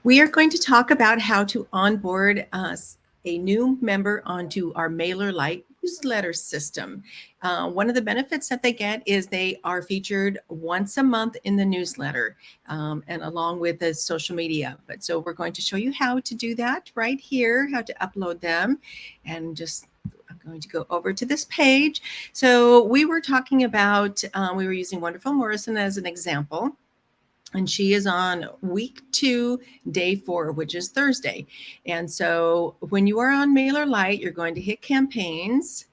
We are going to talk about how to onboard a new member onto our Mailerlite newsletter system. One of the benefits that they get is they are featured once a month in the newsletter and along with the social media. But so we're going to show you how to do that right here, how to upload them, and just I'm going to go over to this page. So we were talking about, we were using Wonderful Morrison as an example. And she is on week 2, day 4, which is Thursday. And so when you are on Mailerlite, you're going to hit campaigns.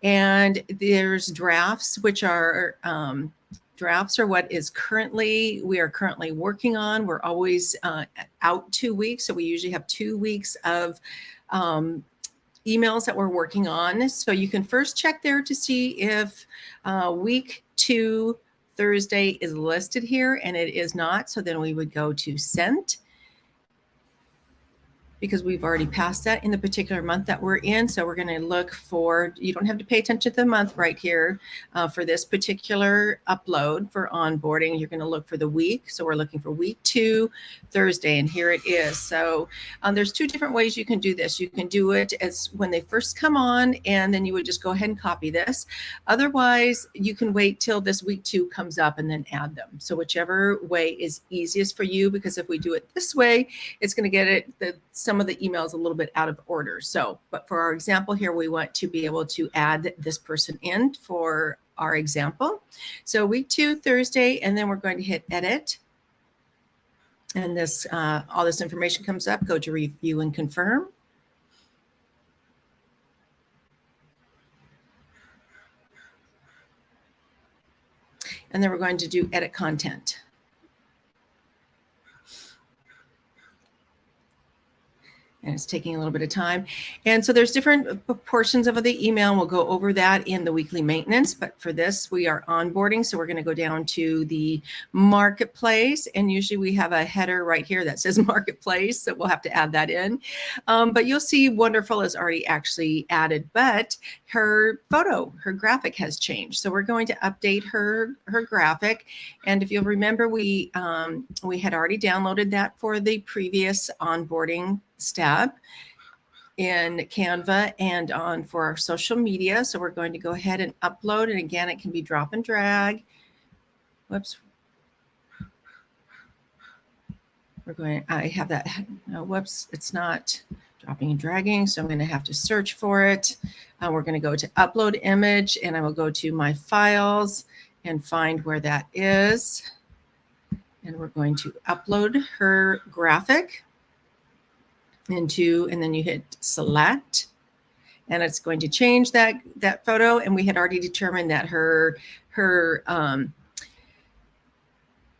And there's drafts, which are drafts are what we are currently working on. We're always out 2 weeks. So we usually have 2 weeks of emails that we're working on. So you can first check there to see if week 2 Thursday is listed here, and it is not. So then we would go to sent, because we've already passed that in the particular month that we're in. So we're going to look for, you don't have to pay attention to the month right here for this particular upload for onboarding. You're going to look for the week. So we're looking for week 2 Thursday, and here it is. So there's 2 different ways you can do this. You can do it as when they first come on, and then you would just go ahead and copy this. Otherwise, you can wait till this week 2 comes up and then add them. So whichever way is easiest for you, because if we do it this way, it's going to get some of the emails a little bit out of order. So, but for our example here, we want to be able to add this person in for our example. So week 2, Thursday, and then we're going to hit edit. And this, all this information comes up, go to review and confirm. And then we're going to do edit content. And it's taking a little bit of time. And so there's different portions of the email. We'll go over that in the weekly maintenance. But for this, we are onboarding. So we're going to go down to the marketplace. And usually we have a header right here that says marketplace. So we'll have to add that in. But you'll see Wonderful is already actually added. But her photo, her graphic has changed. So we're going to update her graphic. And if you'll remember, we had already downloaded that for the previous onboarding step in Canva and on for our social media. So we're going to go ahead and upload. And again, it can be drop and drag. Whoops. I have that. No, whoops. It's not dropping and dragging. So I'm going to have to search for it. We're going to go to upload image, and I will go to my files and find where that is. And we're going to upload her graphic into, and then you hit select, and it's going to change that photo. And we had already determined that her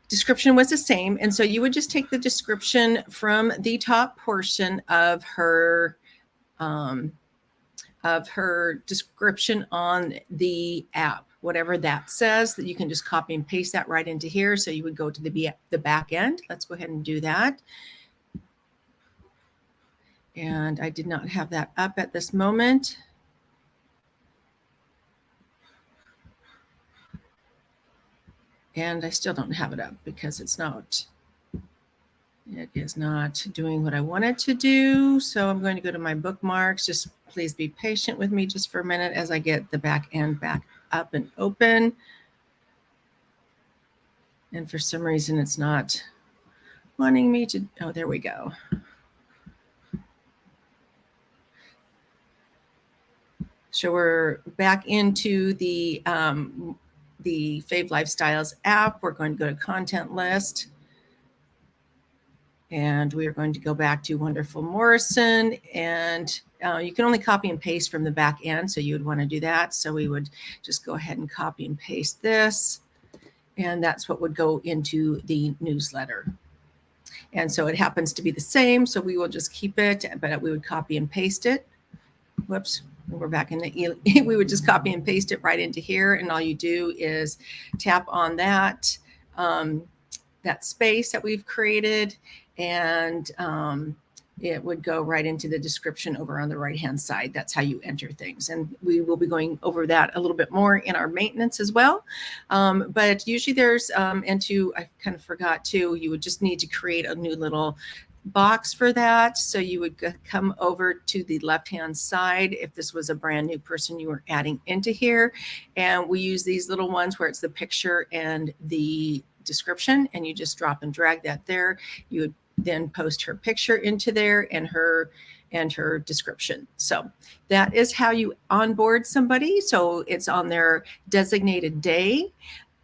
description was the same. And so you would just take the description from the top portion of her description on the app, whatever that says, that you can just copy and paste that right into here. So you would go to the back end. Let's go ahead and do that. And I did not have that up at this moment. And I still don't have it up because it is not doing what I want it to do. So I'm going to go to my bookmarks. Just please be patient with me just for a minute as I get the back end back up and open. And for some reason, it's not wanting me to, oh, there we go. So we're back into the Fave Lifestyles app. We're going to go to content list. And we are going to go back to Wonderful Morrison. And you can only copy and paste from the back end. So you would want to do that. So we would just go ahead and copy and paste this. And that's what would go into the newsletter. And so it happens to be the same. So we will just keep it, but we would copy and paste it. Whoops. We're back in the, we would just copy and paste it right into here. And all you do is tap on that, that space that we've created, and it would go right into the description over on the right-hand side. That's how you enter things. And we will be going over that a little bit more in our maintenance as well. But usually there's, I kind of forgot too, you would just need to create a new little box for that. So you would come over to the left-hand side if this was a brand new person you were adding into here. And we use these little ones where it's the picture and the description, and you just drop and drag that there. You would then post her picture into there and her description. So that is how you onboard somebody. So it's on their designated day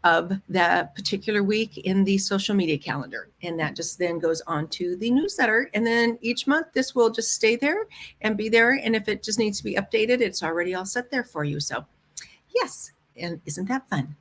of that particular week in the social media calendar. And that just then goes on to the newsletter. And then each month, this will just stay there and be there. And if it just needs to be updated, it's already all set there for you. So yes, and isn't that fun?